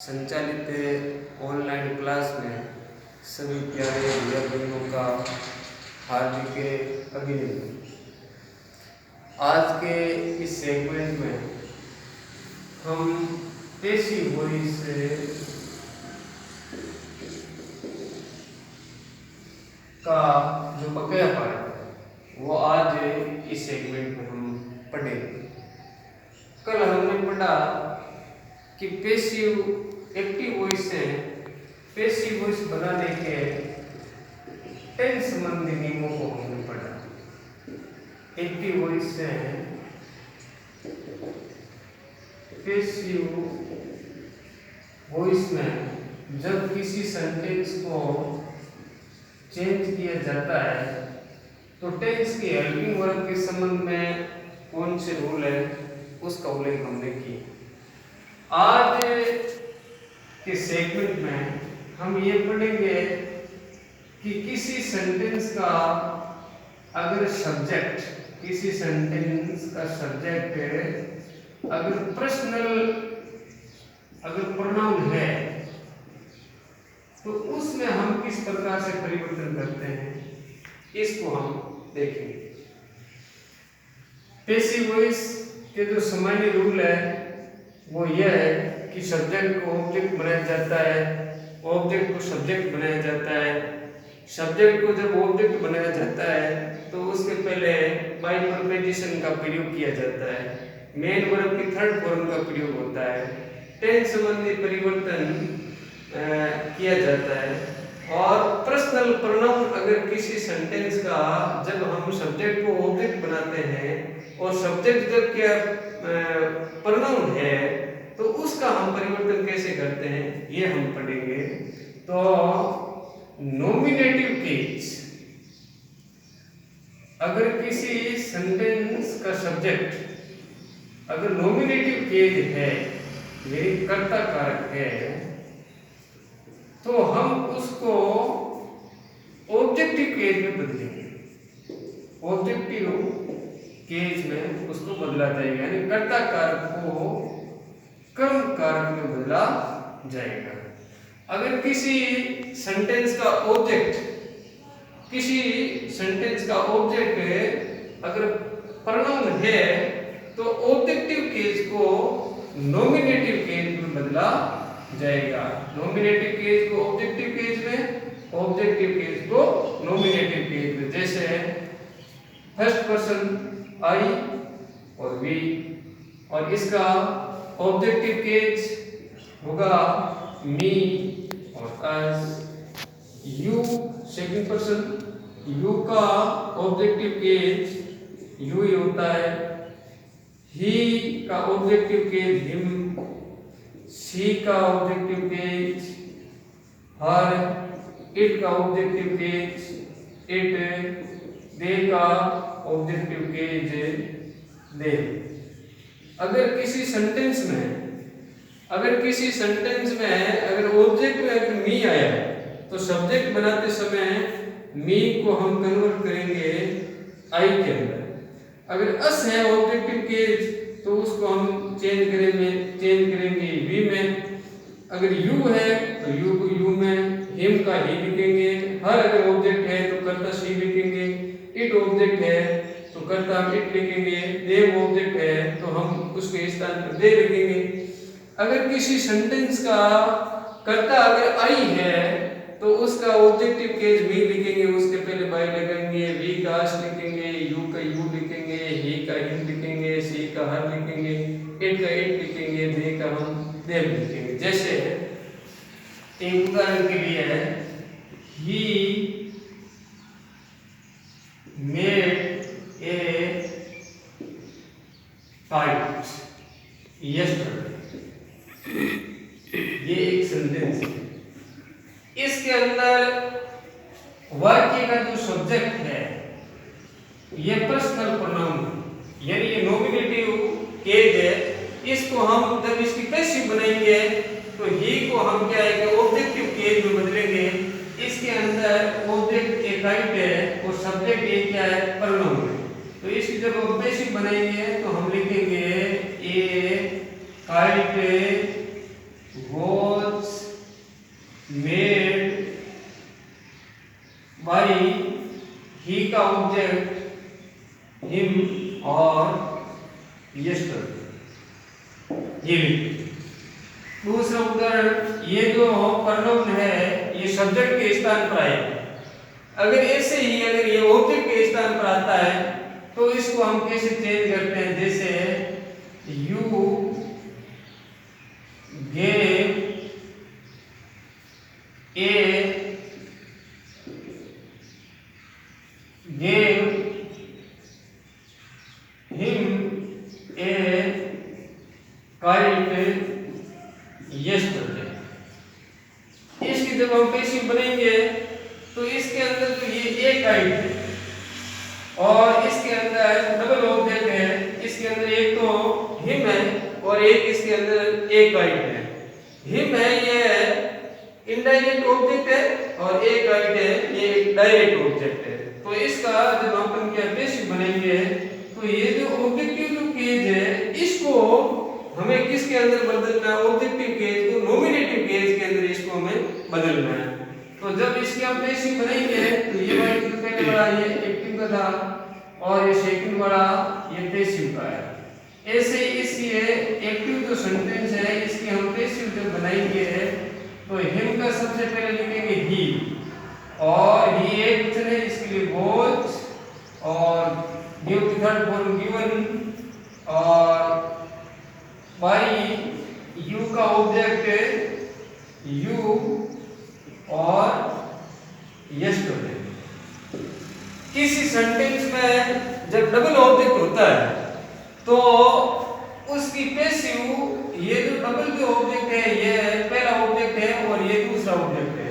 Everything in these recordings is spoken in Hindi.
संचालित ऑनलाइन क्लास में सभी प्यारे भैया बहनों का हार्दिक अभिनंदन। आज के इस सेगमेंट में हम पैसिव वॉइस का जो बकाया पार्ट है वो आज इस सेगमेंट में हम पढ़ेंगे। कल हमने पढ़ा कि पैसिव एक्टिव वॉइस से पैसिव वॉइस बनाने के 10 संबंधी नियमों को हमने पढ़ा। एक्टिव वॉइस से पैसिव वॉइस में जब किसी सेंटेंस को चेंज किया जाता है तो टेंस के हेल्पिंग वर्ब के संबंध में कौन से रूल है उसका उल्लेख हमने किया। आज के सेगमेंट में हम ये पढ़ेंगे कि किसी सेंटेंस का अगर सब्जेक्ट अगर पर्सनल प्रोनाउन है तो उसमें हम किस प्रकार से परिवर्तन करते हैं इसको हम देखेंगे। पैसिव वॉइस के जो सामान्य रूल है वो यह है कि सब्जेक्ट को ऑब्जेक्ट बनाया जाता है, ऑब्जेक्ट को सब्जेक्ट बनाया जाता है। सब्जेक्ट को जब ऑब्जेक्ट बनाया जाता है तो उसके पहले बाई प्रीपोजिशन का प्रयोग किया जाता है, मेन वर्ब की थर्ड फॉर्म का प्रयोग होता है, टेंस संबंधी परिवर्तन किया जाता है और पर्सनल प्रोनाउन अगर किसी सेंटेंस का जब हम सब्जेक्ट को ऑब्जेक्ट बनाते हैं और सब्जेक्ट जब क्या प्रोनाउन है तो उसका हम परिवर्तन कैसे करते हैं ये हम पढ़ेंगे। तो नॉमिनेटिव केस, अगर किसी सेंटेंस का सब्जेक्ट अगर नॉमिनेटिव केस है यानी कर्ता कारक है तो हम उसको ऑब्जेक्टिव केस में बदलेंगे। ऑब्जेक्टिव केस में उसको बदला जाएगा यानी कर्ता कारक को कर्म कारक में बदला जाएगा। अगर किसी सेंटेंस का ऑब्जेक्ट अगर प्रोनाउन है तो ऑब्जेक्टिव केस को नॉमिनेटिव केस में बदला जाएगा। नॉमिनेटिव केस को ऑब्जेक्टिव केस में, ऑब्जेक्टिव केस को नॉमिनेटिव केस में। जैसे फर्स्ट पर्सन आई और वी और इसका ऑब्जेक्टिव केस होगा मी और अस। यू सेकंड पर्सन, यू का ऑब्जेक्टिव केस यू ही होता है। ही का ऑब्जेक्टिव केस हिम, शी का ऑब्जेक्टिव केस हर, इट का ऑब्जेक्टिव केस इट, दे का ऑब्जेक्टिव केस दे। अगर किसी सेंटेंस में अगर ऑब्जेक्ट में अगर मी आया तो सब्जेक्ट बनाते समय मी को हम कन्वर्ट करेंगे आई के अंदर। अगर अस है ऑब्जेक्टिव केस तो उसको हम चेंज करेंगे वी में। अगर यू है तो यू को यू में, हिम का ही लिखेंगे, हर अगर ऑब्जेक्ट है तो कर्ता शी लिखेंगे, इट ऑब्जेक्ट है तो कर्ता इट लिखेंगे, दे ऑब्जेक्ट है तो हम उसके स्थान पर दे लिखेंगे। अगर किसी सेंटेंस का कर्ता अगर आई है तो उसका ऑब्जेक्टिव केस भी लिखेंगे, उसके पहले बाई लगाएंगे, वी का अस लिखेंगे, यू का यू लिखेंगे, ही का हिम लिखेंगे, सी का हर लिखेंगे, इट का इट लिखेंगे, दे का हम देम लिखेंगे। जैसे एक उदाहरण के लिए है he made a fight yesterday, ये एक सेंटेंस है। इसके अंदर वाक्य का जो सब्जेक्ट है ये पर्सनल प्रोनाउन है यानी ये नॉमिनेटिव केस है। इसको हम जब इसकी पैसिव बनाएंगे तो ही को हम क्या है कि ऑब्जेक्टिव केस में बदलेंगे। इसके अंदर ऑब्जेक्ट एक राइट है और सब्जेक्ट एक क्या है प्रोनाउन है। तो इसकी जब हम पैसिव बनाएंगे तो हम लिखेंगे ए काइट वो मेड बाय ही का ऑब्जेक्ट हिम और यस्टरडे, ये दूसरा उदाहरण, ये जो प्रोनाउन है ये सब्जेक्ट के स्थान पर आएगा। अगर ऐसे ही अगर ये ऑब्जेक्ट के स्थान पर आता है तो इसको हम कैसे चेंज करते हैं, जैसे you gave him a kite yesterday. इसकी जब हम पैसिव बनेंगे तो इसके अंदर तो ये एक काइट है और इसके अंदर डबल ऑब्जेक्ट है, इसके अंदर एक तो हिम है और एक इसके अंदर एक काइट है। हिम है ये इनडायरेक्ट ऑब्जेक्ट है और एक काइट है ये एक डायरेक्ट ऑब्जेक्ट है। तो इसका जब हम क्या पैसिव बनेंगे तो ये जो ऑब्जेक्टिव जो केज है इसको हमें किसके अंदर बदलना है, ऑब्जेक्टिव केज को नॉमिनेटिव केज के अंदर इसको हमें बदलना है। तो जब इसके हम पैसिव बनेंगे तो ये वाला जो पहले वाला ये एक्टिव का था और ये सेकंड वाला ये पैसिव का है। ऐसे इस ये एक्टिव जो सेंटेंस है इसकी हम पैसिव जब बनाएंगे तो हिम का सबसे पहले लिखेंगे ही और ही एक वचन है इसके लिए बोथ और गिव की थर्ड फॉर्म गिवन और बाई यू का ऑब्जेक्ट यू और यस्टरडे। किसी सेंटेंस में जब डबल ऑब्जेक्ट होता है तो उसकी पैसिव ये जो डबल जो ऑब्जेक्ट है ये पहला ऑब्जेक्ट है और ये दूसरा ऑब्जेक्ट है,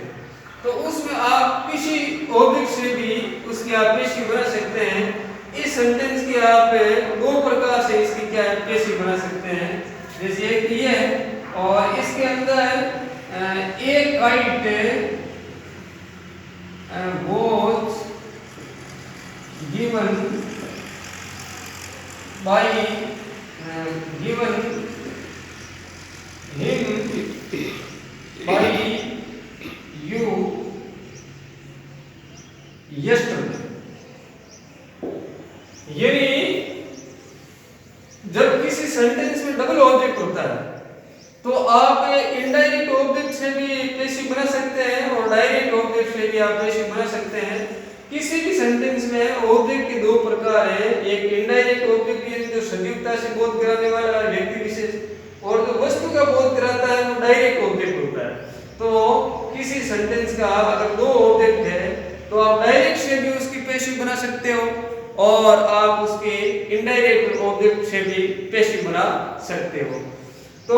तो उसमें आप किसी ऑब्जेक्ट से भी उसकी आप पैसिव बना सकते हैं। इस सेंटेंस की आप दो प्रकार से इसकी क्या पैसिव बना सकते हैं, जैसे एक ये है और इसके अंदर एक kite was given by given him by you yesterday। यानी जब किसी सेंटेंस में डबल ऑब्जेक्ट होता है तो आप इनडायरेक्ट ऑब्जेक्ट से भी पैसिव बना सकते हैं और डायरेक्ट ऑब्जेक्ट से भी आप पैसिव बना सकते हैं। किसी भी सेंटेंस में ऑब्जेक्ट के दो प्रकार हैं, एक इनडायरेक्ट ऑब्जेक्ट जो सजीवता से बोध कराने वाला व्यक्ति विशेष और जो वस्तु का बोध कराता है वो डायरेक्ट ऑब्जेक्ट होता है। तो किसी सेंटेंस का अगर दो ऑब्जेक्ट है तो आप डायरेक्ट से भी उसकी पैसिव बना सकते हो और आप उसके इनडायरेक्ट ऑब्जेक्ट से भी पैसिव बना सकते हो। तो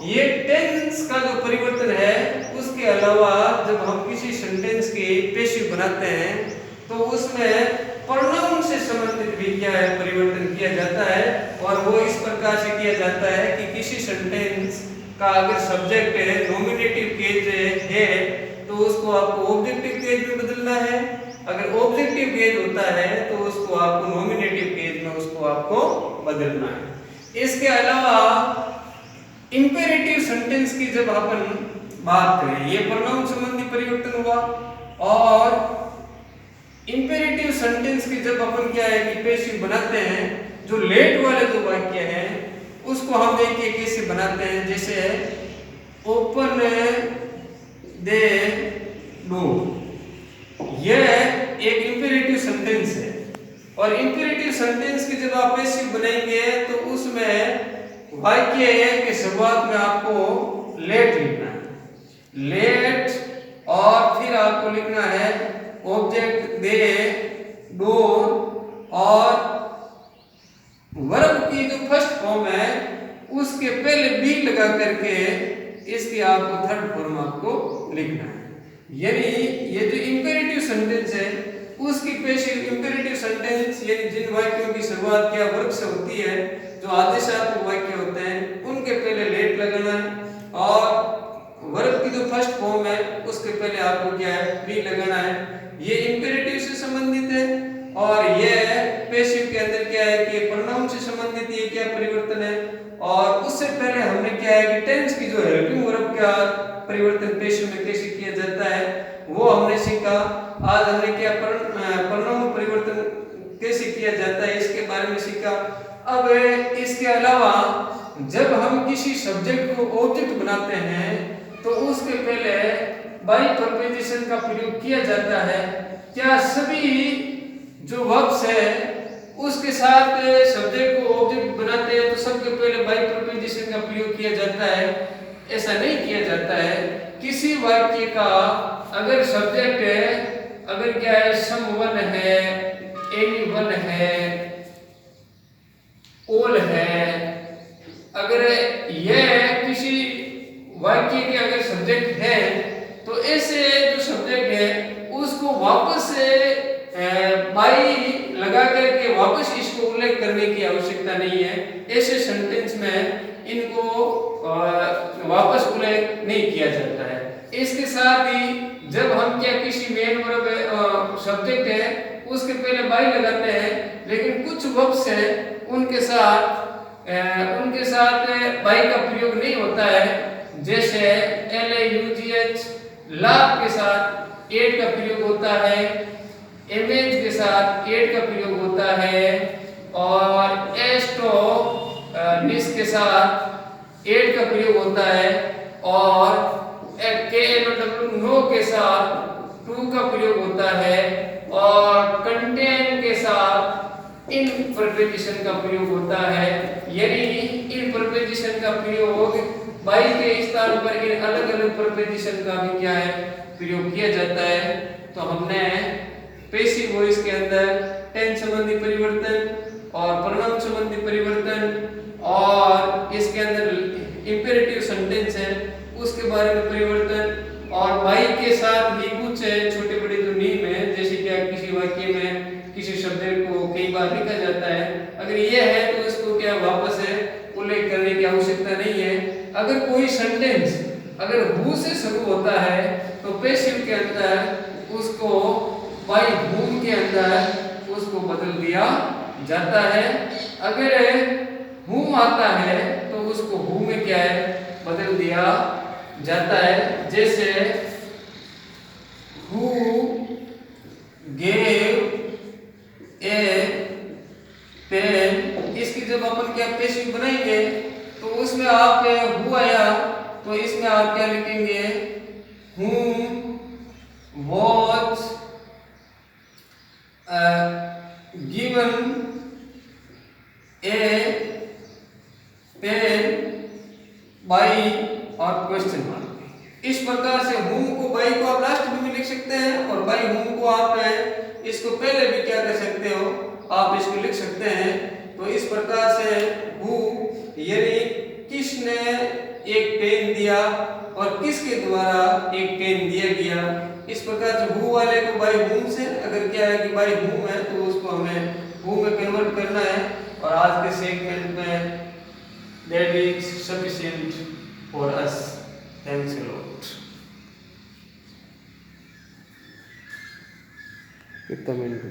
ये टेंस का जो परिवर्तन है उसके अलावा जब हम किसी सेंटेंस के पैसिव बनाते हैं तो उसमें प्रोनाउन से संबंधित भी क्या है परिवर्तन किया जाता है और वो इस प्रकार से किया जाता है कि किसी सेंटेंस का अगर सब्जेक्ट है नॉमिनेटिव केज है तो उसको आपको ऑब्जेक्टिव केज में बदलना है, अगर ऑब्जेक्टिव केज होता है तो उसको आपको नॉमिनेटिव केज में उसको आपको बदलना है। इसके अलावा इंपेरेटिव सेंटेंस की जब अपन बात करें ये प्रोनाउन संबंधी परिवर्तन हुआ और इंपेरेटिव सेंटेंस की जब अपन क्या है कि पैसिव बनाते हैं जो लेट वाले जो वाक्य हैं उसको हम देखिए कैसे बनाते हैं, जैसे ओपन दे डोर यह एक इंपेरेटिव सेंटेंस है और इंपेरेटिव सेंटेंस की जब आप पैसिव बनाएंगे तो उसमें वाक्य है कि शुरुआत में आपको लेट लिखना है, लेट और फिर आपको लिखना है ऑब्जेक्ट दे डोर और वर्ब की जो फर्स्ट फॉर्म है उसके पहले बी लगा करके इसकी आपको थर्ड फॉर्म आपको लिखना है। यानी ये जो इंपेरेटिव सेंटेंस है उसकी पैसिव इंपेरेटिव सेंटेंस यानी जिन वाक्यों की शुरुआत क्या वर्ब से होती है जो आदेशात्मक वाक्य होते हैं उनके पहले लेट लगाना है और वर्ब की जो फर्स्ट फॉर्म है उसके पहले आपको क्या है बी लगाना है। ये इंपेरेटिव से संबंधित है और ये पैसिव के अंदर क्या है कि प्रोनाउन से संबंधित ये क्या परिवर्तन है और उससे पहले हमने क्या है कि टेंस की जो हेल्पिंग वर्ब का परिवर्तन पेशिव में कैसे किया जाता है वो हमने सीखा। आज हमने क्या प्रोनाउन परिवर्तन कैसे किया जाता है इसके बारे में सीखा। अब इसके अलावा जब हम किसी सब्जेक्ट को ऑब्जेक्ट बनाते हैं तो उसके पहले बाई प्रोपोजिशन का प्रयोग किया जाता है। क्या सभी जो वर्ब्स है उसके साथ सब्जेक्ट को ऑब्जेक्ट बनाते हैं तो सबके पहले बाई प्रोपोजिशन का प्रयोग किया जाता है? ऐसा नहीं किया जाता है। किसी वाक्य का अगर सब्जेक्ट है, अगर क्या है, समवन है, एनीवन है, ऑल है, अगर यह किसी वाक्य के अगर सब्जेक्ट है तो ऐसे जो सब्जेक्ट है उसको वापस बाई लगा करके वापस इसको उल्लेख करने की आवश्यकता नहीं है। ऐसे सेंटेंस में इनको वापस उल्लेख नहीं किया जाता है। इसके साथ ही जब हम क्या किसी मेन वर्ब सब्जेक्ट है उसके पहले बाई लगाते हैं, लेकिन कुछ वर्ब्स है उनके साथ बाई का प्रयोग नहीं होता है। जैसे LAUGH लाभ के साथ एड का प्रयोग होता है, इमेज के साथ एड का प्रयोग होता है, और एस्टो निस के साथ एड का प्रयोग होता है, और KNOW नो के साथ टू का प्रयोग होता है, और कंटेन के साथ इन प्रीपोजिशन का प्रयोग होता है। यानी इन प्रीपोजिशन का प्रयोग बाई के स्थान पर इन अलग अलग प्रीपोजिशन का भी क्या है प्रयोग किया जाता है। तो हमने पैसिव वॉइस के अंदर टेंस संबंधी परिवर्तन और प्रोनाउन संबंधी परिवर्तन और इसके अंदर इंपेरेटिव सेंटेंस है उसके बारे में परिवर्तन, और बाई के साथ ही कुछ छोटे बड़े जो नियम है, जैसे क्या किसी वाक्य में किसी शब्द को कई बार लिखा जाता है, अगर यह है तो इसको क्या वापस है उल्लेख करने की आवश्यकता नहीं है। अगर कोई सेंटेंस अगर हु से शुरू होता है तो पैसिव के अंदर उसको बाई हुम के अंदर उसको बदल दिया जाता है। अगर हुम आता है तो उसको हु में क्या है बदल दिया जाता है। जैसे हु गेव ए पेन, इसकी जब अपन क्या पैसिव बनाएंगे तो उसमें आप हु आया तो इसमें आप क्या लिखेंगे whom was given a pen by और क्वेश्चन मार्क। इस प्रकार से whom को बाई को आप लास्ट में भी लिख सकते हैं और बाई whom को आप इसको पहले भी क्या कर सकते हो, आप इसको लिख सकते हैं। तो इस प्रकार से who यानी किसने एक पेन दिया और किसके द्वारा एक पेन दिया गया। इस प्रकार से हु वाले को बाई हुम से, अगर क्या है कि बाई हुम है तो उसको हमें हु में कन्वर्ट करना है। और आज के सेगमेंट में that is sufficient for us. Thanks a lot. कितना मिनट